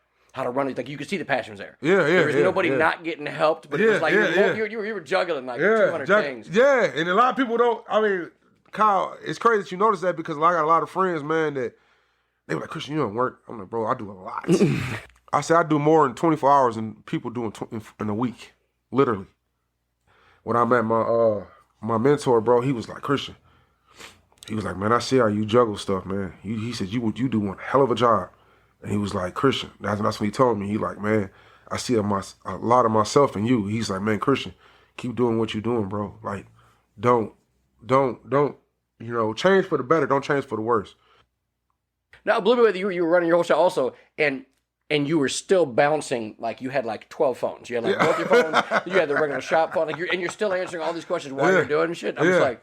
run it. Like, you could see the passion was there. Yeah. There was nobody not getting helped, but it was like you were juggling like 200 things. Yeah, and a lot of people don't. I mean, Kyle, it's crazy that you notice that because I got a lot of friends, man, that they were like, Christian, you don't work. I'm like, bro, I do a lot. I say I do more in 24 hours than people do in a week, literally. When I met my mentor, bro, he was like, Christian, he was like, man, I see how you juggle stuff, man. He said, you do one hell of a job. And he was like, Christian, that's what he told me. He like, man, I see a lot of myself in you. He's like, man, Christian, keep doing what you're doing, bro. Like, don't, change for the better. Don't change for the worse. Now, blew me with you were running your whole show also, and and you were still bouncing like you had like 12 phones. You had like both your phones. You had the regular shop phone, like you're still answering all these questions while you're doing shit. I'm just like,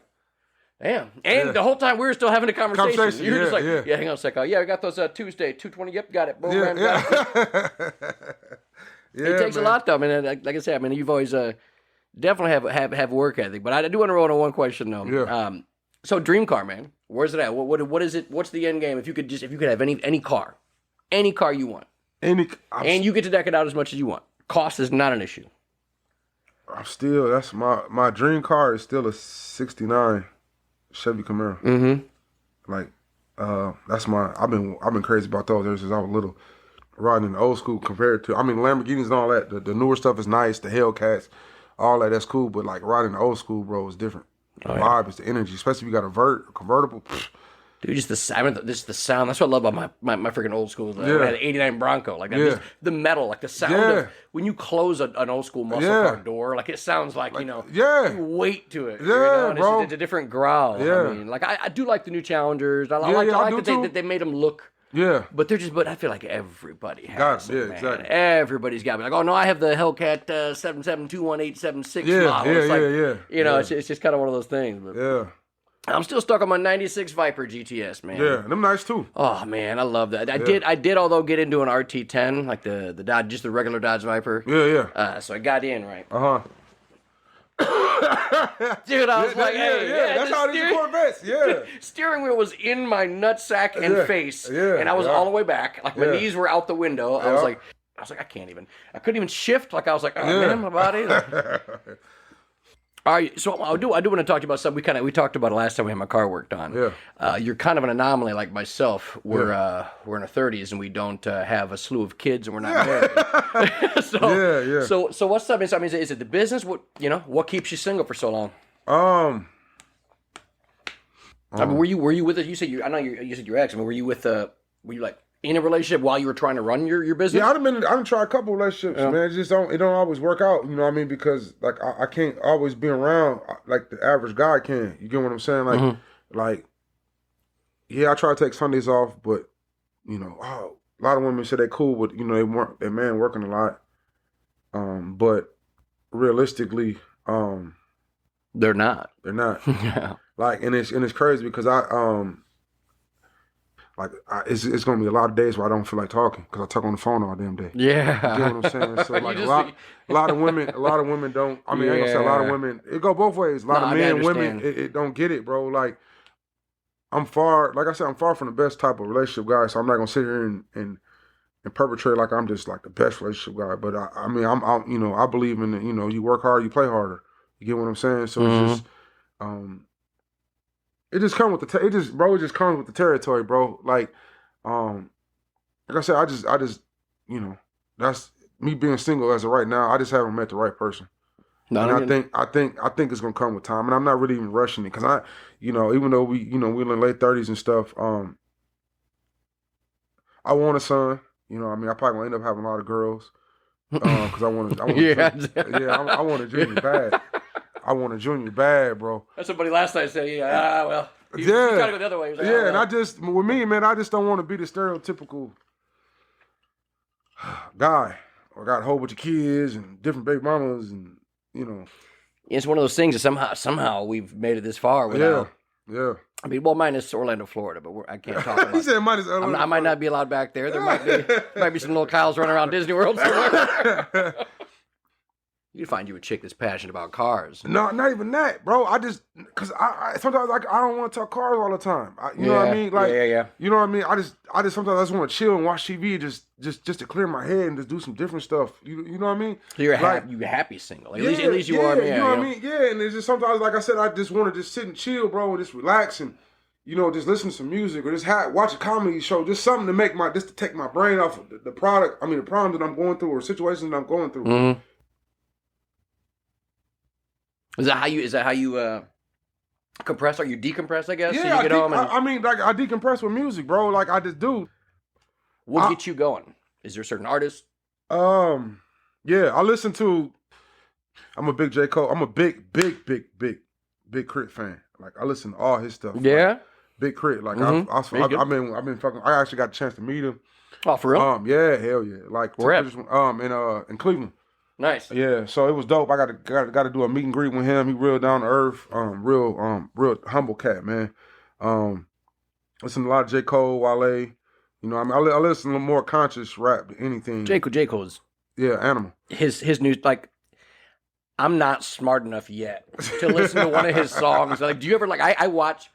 damn. And the whole time we were still having a conversation. You're just like, hang on a sec. Yeah, we got those Tuesday 220. Yep, got it. Boom, man, got it. It takes a lot, though. I mean, like I said, you've always definitely have work ethic. But I do want to roll on one question though. Yeah. So dream car, man. Where's it at? What is it? What's the end game? If you could have any car you want, and you get to deck it out as much as you want. Cost is not an issue. That's my dream car is still a '69 Chevy Camaro. Mm-hmm. Like, that's I've been crazy about those ever since I was little. Riding in the old school compared to, Lamborghinis and all that. The newer stuff is nice. The Hellcats, all that's cool. But like riding the old school, bro, is different. The vibe is the energy, especially if you got a convertible. Dude, just the sound. The sound. That's what I love about my freaking old school. I had an '89 Bronco. Like that, the metal, like the sound of when you close an old school muscle car door. Like it sounds like weight to it. Bro. It's a different growl. Yeah. I do like the new Challengers. I like that they made them look. Yeah, but I feel like everybody has it, exactly. Everybody's got me. Like, oh no, I have the Hellcat 7721876 model. It's just kind of one of those things. But I'm still stuck on my '96 Viper GTS, man. Yeah, them nice too. Oh man, I love that. I did although get into an RT10, like the Dodge, just the regular Dodge Viper. Yeah. So I got in right. Dude, I was that's how it is in Corvettes. Steering wheel was in my nutsack and face, and I was all the way back. Like my knees were out the window. I was like, I couldn't even shift. Like I was like, oh man, my body. All right, so I do want to talk to you about something we talked about it last time we had my car worked on. Yeah. You're kind of an anomaly like myself. We're in our 30s and we don't have a slew of kids and we're not married. So what's up? Is it the business? What keeps you single for so long? Were you with it? You said you said your ex. Were you like in a relationship while you were trying to run your business? Yeah, I've tried a couple relationships, man. It don't always work out, you know what I mean? Because like I can't always be around like the average guy can. You get what I'm saying? Like, I try to take Sundays off, but a lot of women say they cool, but their man working a lot. But realistically, they're not. Yeah. Like, and it's crazy because it's gonna be a lot of days where I don't feel like talking because I talk on the phone all damn day. Yeah, you know what I'm saying. So like a lot of women don't. I ain't gonna say a lot of women. It go both ways. A lot of men and women it don't get it, bro. Like I'm far from the best type of relationship guy. So I'm not gonna sit here and perpetrate like I'm just like the best relationship guy. But I believe in you work hard, you play harder. You get what I'm saying. So it's just it just comes with it just comes with the territory, bro. Like I said, I just that's me being single as of right now. I just haven't met the right person. I think it's gonna come with time, and I'm not really even rushing it because even though we're in late 30s and stuff, I want a son. I probably gonna end up having a lot of girls because I want I want a junior bad. I want a junior bad, bro. That's somebody last night said, you gotta go the other way. Like, and with me, man, I just don't want to be the stereotypical guy or got a whole bunch of kids and different baby mamas and, It's one of those things that somehow we've made it this far without. Yeah. Minus Orlando, Florida, but I can't talk about it. He said minus Orlando. I might not be allowed back there. There might be some little Kyles running around Disney World somewhere. You find you a chick that's passionate about cars. No, not even that, bro. Because I sometimes I don't want to talk cars all the time. You know what I mean? Like, you know what I mean? I just sometimes I just want to chill and watch TV, just to clear my head and just do some different stuff. You know what I mean? So you're happy single. At least you are. You know what I mean? Yeah, and it's just sometimes, like I said, I just want to just sit and chill, bro, and just relax and just listen to some music or just watch a comedy show, just something to take my brain off of the problem that I'm going through or situations that I'm going through. Mm-hmm. Is that how you compress? Or you decompress, I guess? Yeah, so you get home and... I decompress with music, bro. Like, I just do. What gets you going? Is there a certain artist? Yeah, I listen to... I'm a big J. Cole. I'm a big Crit fan. Like, I listen to all his stuff. Yeah? Big Crit. Like He's good. I've been fucking. I actually got a chance to meet him. Oh, for real? Yeah, hell yeah. Like Where at? in Cleveland. Nice. Yeah, so it was dope. I got to do a meet and greet with him. He real down to earth, real humble cat, man. Listen to a lot of J. Cole, Wale. You know, I mean, I listen to more conscious rap than anything. J. Cole's Animal. His new, like, I'm not smart enough yet to listen to one of his songs. Like, do you ever, like, I watch,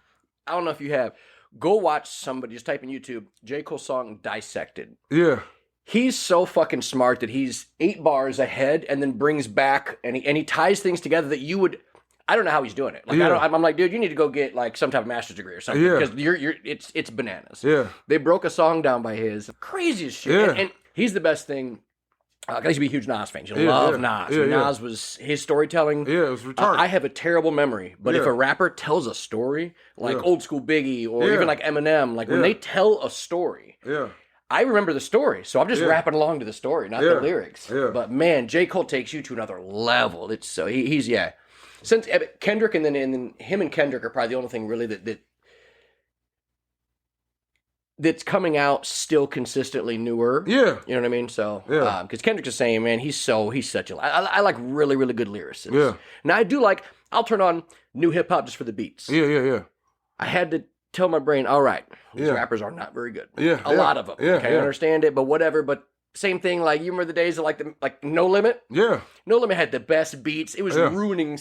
I don't know if you have, go watch somebody, just type in YouTube, J. Cole song Dissected. Yeah. He's so fucking smart that he's 8 bars ahead and then brings back, and he ties things together that you would, I don't know how he's doing it. Like, Yeah. I'm like, dude, you need to go get like some type of master's degree or something. Yeah. Because it's bananas. Yeah. They broke a song down by his craziest shit. Yeah. And he's the best thing. I used to be a huge Nas fan. You Yeah, love yeah. Nas. Yeah, yeah. Nas was his storytelling. Yeah, it was retarded. I have a terrible memory, but if Yeah. a rapper tells a story, like Yeah. old school Biggie or Yeah. even like Eminem, like when Yeah. they tell a story, Yeah. I remember the story, so I'm just Yeah. rapping along to the story, not Yeah. the lyrics. Yeah. But man, J. Cole takes you to another level. It's so he's yeah. Since Kendrick and then him and Kendrick are probably the only thing really that's coming out still consistently newer. Yeah. You know what I mean? So Yeah. because Kendrick's just saying, man, he's such a I like really really good lyricists. Yeah. Now I do like I'll turn on new hip hop just for the beats. Yeah. I had to tell my brain, all right, these Yeah. rappers are not very good. Yeah. A lot of them. Yeah. Okay, I Yeah. understand it, but whatever. But same thing, like you remember the days of like No Limit? Yeah. No Limit had the best beats. It was Yeah. ruining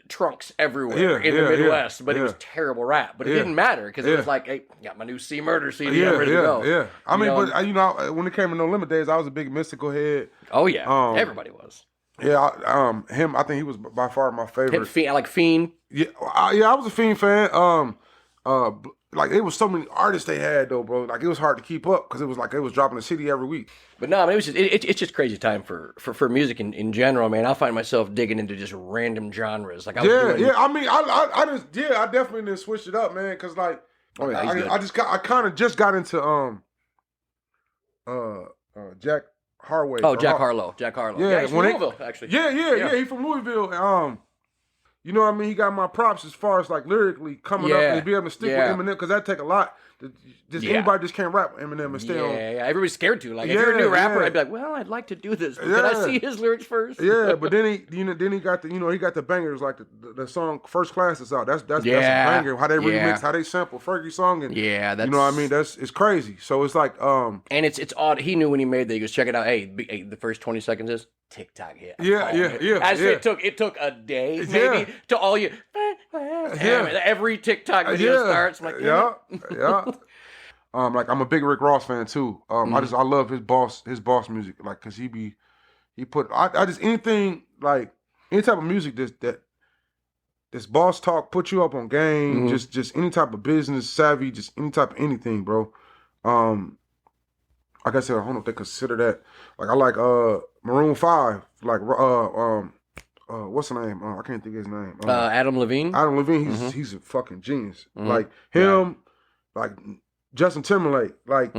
trunks everywhere Yeah, in the yeah, Midwest, but it yeah. was terrible rap. But it Yeah. didn't matter because it Yeah. was like, hey, got my new C Murder CD, Yeah, I'm ready to go. yeah. I You mean, know? but you know, when it came to No Limit days, I was a big Mystical head. Oh yeah, Um, everybody was. Yeah, him. I think he was by far my favorite. I like Fiend. Yeah, I was a Fiend fan. Like it was so many artists they had though, bro. Like it was hard to keep up because it was like they was dropping a CD every week. But no, I mean, it was just, it's just crazy time for music in general, man. I'll find myself digging into just random genres. Like I was doing, I mean, I definitely didn't switch it up, man. Because like, Oh, yeah, he's good. I kind of just got into Jack Harway. Oh, Jack Harlow. Yeah, he's from Louisville, actually. Yeah. He from Louisville. You know what I mean? He got my props as far as like lyrically coming up and be able to stick with Eminem because that take a lot. Anybody just can't rap Eminem and stay on. Yeah. Everybody's scared to. Like if you're a new rapper, I'd be like, well, I'd like to do this. But can I see his lyrics first? Yeah, but then he got the bangers like the song First Class is out. That's a banger. How they remix, how they sample Fergie's song, and that's, you know what I mean. It's crazy. So it's like and it's odd. He knew when he made that. He goes, check it out. Hey, the first 20 seconds is TikTok hit. It took a day maybe to all you. Every TikTok video starts. I'm like, yeah. Like I'm a big Rick Ross fan too. I love his boss music. Like, cause he put I just anything like any type of music this boss talk put you up on game. Just any type of business savvy. Just any type of anything, bro. Like I said, I don't know if they consider that. Like I like Maroon 5. Like what's the name? I can't think of his name. Adam Levine. Adam Levine. He's a fucking genius. Like him. Like Justin Timberlake. Like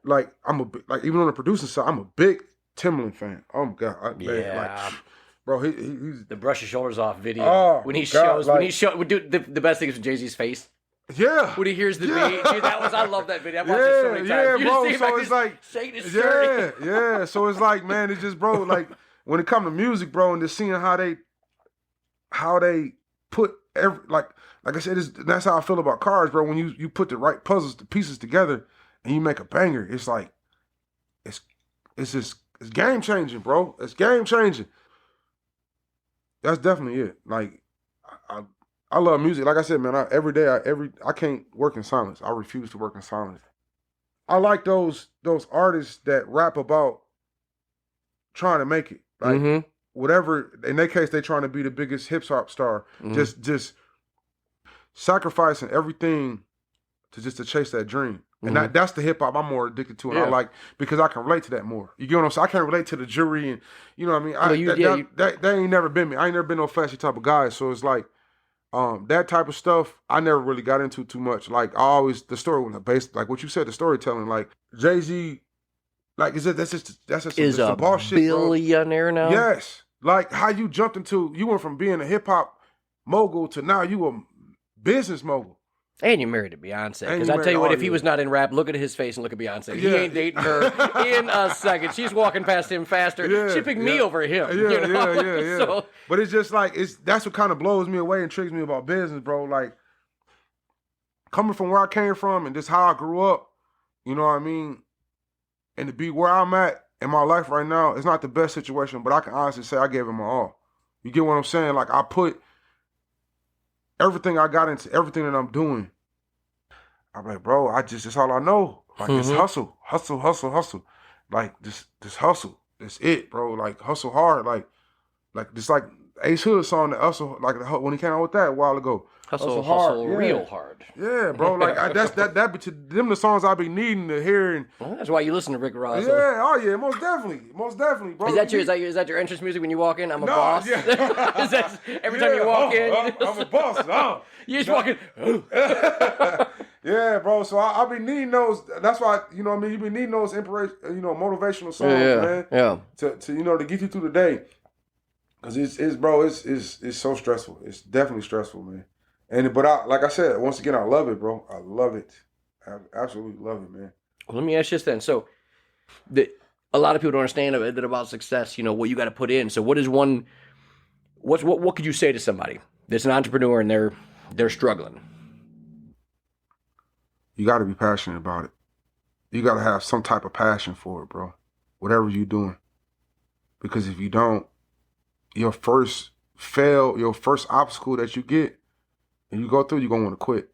Like I'm even on the producing side, I'm a big Timberland fan. Oh my god. Bro, he's the brush your shoulders off video when he shows the best thing is Jay-Z's face. Yeah. When he hears the beat, dude, I love that video. I've watched it so many times. Yeah, bro. So it's like shaking his shirt. Yeah. So it's like, man, it's just, bro, like when it comes to music, bro, and just seeing how they put like I said, that's how I feel about cars, bro. When you put the right the pieces together and you make a banger, it's like it's game changing, bro. It's game changing. That's definitely it. Like I love music. Like I said, man, every day I can't work in silence. I refuse to work in silence. I like those artists that rap about trying to make it. Like whatever, in their case, they trying to be the biggest hip hop star. Just sacrificing everything to chase that dream. And that's the hip hop I'm more addicted to, and I like because I can relate to that more. You get what I'm saying? I can't relate to the jury, and you know what I mean. That ain't never been me. I ain't never been no flashy type of guy. So it's like that type of stuff I never really got into too much. Like the story was based like what you said, the storytelling. Like Jay-Z, like that's just some boss shit, billionaire now. Yes, like how you went from being a hip hop mogul to now you a business mogul. And you're married to Beyonce. And Because you I tell you married- what, oh, if he yeah. was not in rap, look at his face and look at Beyonce. He Yeah. ain't dating her in a second. She's walking past him faster. Yeah, She picked me over him. Yeah, you know? yeah. So, But it's just like that's what kind of blows me away and intrigues me about business, bro. Like coming from where I came from and just how I grew up, you know what I mean? And to be where I'm at in my life right now, it's not the best situation, but I can honestly say I gave it my all. You get what I'm saying? Like I put everything I got into everything that I'm doing. I'm like, bro, it's all I know. Like it's hustle. Like this hustle. That's it, bro. Like hustle hard. Like just like Ace Hood song, the hustle, like when he came out with that a while ago. hustle yeah. real hard. Yeah, bro. Like them the songs I be needing to hear. And Well, that's why you listen to Rick Ross. yeah, oh yeah, most definitely, bro. Is that your entrance music when you walk in? I'm a No, boss. yeah. Is that every time you walk in? I'm a boss. No. You just walk in. Yeah, bro. So I be needing those. That's why you know what I mean. You be needing those motivational songs, man. Yeah. To to get you through the day. Cause it's so stressful. It's definitely stressful, man. But like I said, once again, I love it, bro. I love it. I absolutely love it, man. Well, let me ask you this then. So, a lot of people don't understand that about success. You know what you got to put in. So, what could you say to somebody that's an entrepreneur and they're struggling? You got to be passionate about it. You got to have some type of passion for it, bro. Whatever you're doing, because if you don't, your first obstacle that you get and you go through, you're gonna want to quit,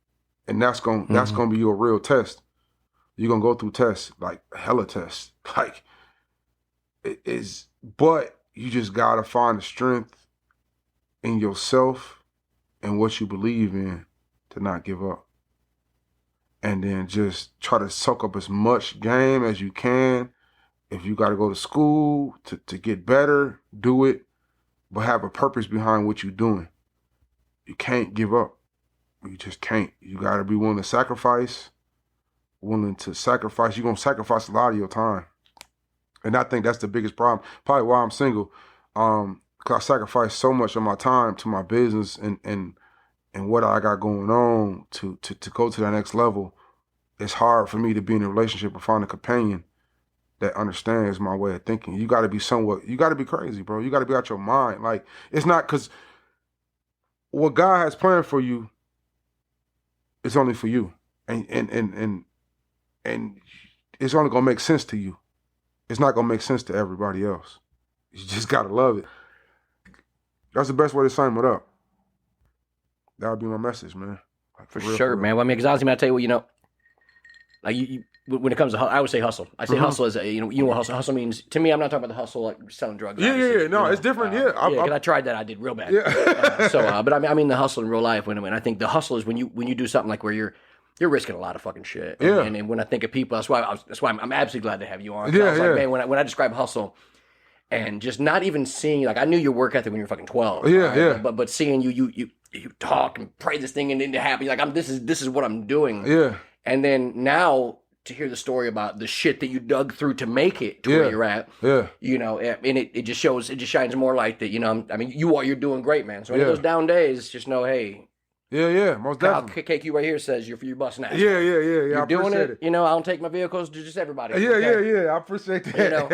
and that's gonna be your real test. You're gonna go through tests, like hella tests, like it is. But you just gotta find the strength in yourself and what you believe in to not give up, and then just try to soak up as much game as you can. If you got to go to school to get better, do it. But have a purpose behind what you're doing. You can't give up. You just can't. You got to be willing to sacrifice. You're going to sacrifice a lot of your time. And I think that's the biggest problem. Probably why I'm single. Because I sacrifice so much of my time to my business and what I got going on to go to that next level. It's hard for me to be in a relationship or find a companion that understands my way of thinking. You got to be crazy, bro. You got to be out your mind. Like, it's not because what God has planned for you is only for you. And it's only going to make sense to you. It's not going to make sense to everybody else. You just got to love it. That's the best way to sum it up. That would be my message, man. Like, For sure, man. Well, I mean, because honestly, man, I tell you what, like you when it comes to, I would say hustle. I say hustle is you know what hustle. Hustle means to me. I'm not talking about the hustle like selling drugs. Yeah. No, it's different. Because I tried that. I did real bad. Yeah. But I mean the hustle in real life. When I think the hustle is when you do something like where you're risking a lot of fucking shit. And when I think of people, that's why I'm absolutely glad to have you on. Yeah, I was like, man, when I describe hustle, and just not even seeing, like, I knew your work ethic when you were fucking 12. Yeah, right? yeah. But seeing you talk and pray this thing and into happen, like, this is what I'm doing. Yeah. And then now to hear the story about the shit that you dug through to make it to where you're at. Yeah. You know, and it just shows, it just shines more light that, you know, I mean, you're doing great, man. So any of those down days, just know, hey. Yeah, most definitely. KQ right here says you're busting ass. Yeah. You're doing it. You know, I don't take my vehicles to just everybody. Yeah. I appreciate that. You know,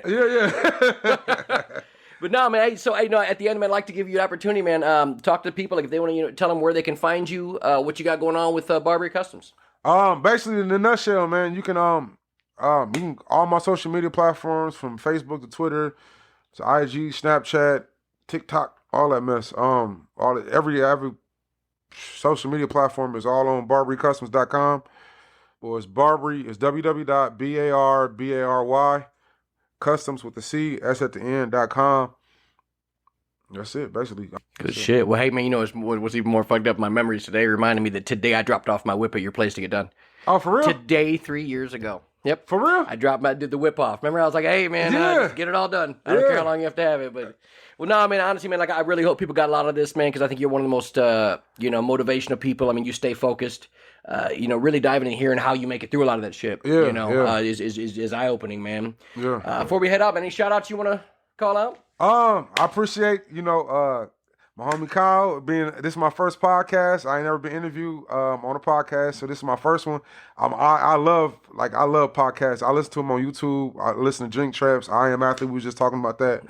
Yeah. But no, man. So at the end, man, I'd like to give you an opportunity, man. Talk to people, like, if they want to, tell them where they can find you, what you got going on with Barbary Customs. Basically, in a nutshell, man, you can all my social media platforms, from Facebook to Twitter to IG, Snapchat, TikTok, all that mess. Every social media platform is all on barbarycustoms.com. Or it's Barbary, it's www.barbary customs with the C, S at the end.com. That's it, basically. Good shit. Well, hey, man, you know what's even more fucked up in my memories today? Reminded me that today I dropped off my whip at your place to get done. Oh, for real? Today, 3 years ago. Yep. For real? I did the whip off. Remember, I was like, hey, man, just get it all done. I don't care how long you have to have it. But, well, no, man, honestly, man, like, I really hope people got a lot of this, man, because I think you're one of the most, motivational people. I mean, you stay focused, really diving in here and how you make it through a lot of that shit, is eye-opening, man. Yeah. Before we head up, any shout-outs you want to call out? I appreciate, My homie Kyle, this is my first podcast. I ain't never been interviewed on a podcast, so this is my first one. I love podcasts. I listen to them on YouTube. I listen to Drink Traps. I Am Athlete. We was just talking about that.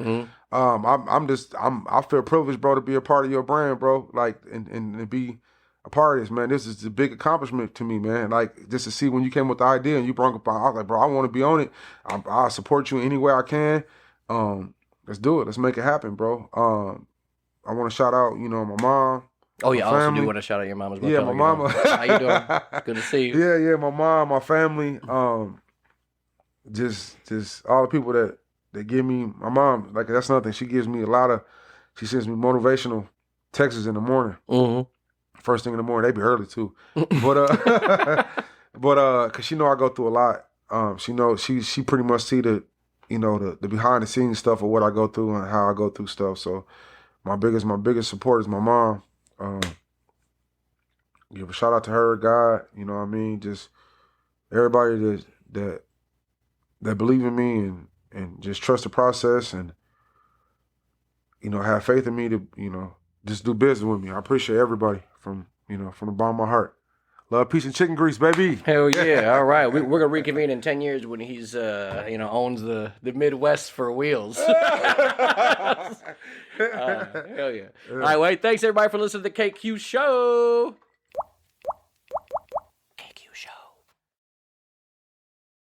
I feel privileged, bro, to be a part of your brand, bro. Like and to be a part of this, man. This is a big accomplishment to me, man. Like just to see when you came with the idea and you brought up, I was like, bro, I want to be on it. I'll support you any way I can. Let's do it. Let's make it happen, bro. I want to shout out, my mom. Oh yeah, I also family. do want to shout out your mom as well. Yeah, my mama. How you doing? Good to see you. Yeah, my mom, my family. Just all the people that give me. My mom, like that's nothing. She gives me she sends me motivational texts in the morning. Mm-hmm. First thing in the morning. They be early too, but cause she know I go through a lot. She pretty much see the behind the scenes stuff of what I go through and how I go through stuff. So. My biggest support is my mom. Give a shout out to her, God. You know what I mean? Just everybody that believe in me and just trust the process and have faith in me to just do business with me. I appreciate everybody from the bottom of my heart. Love, peace, and chicken grease, baby. Hell yeah! All right, we're gonna reconvene in 10 years when he's owns the Midwest for wheels. Hell yeah! All right, wait. Thanks everybody for listening to the KQ Show.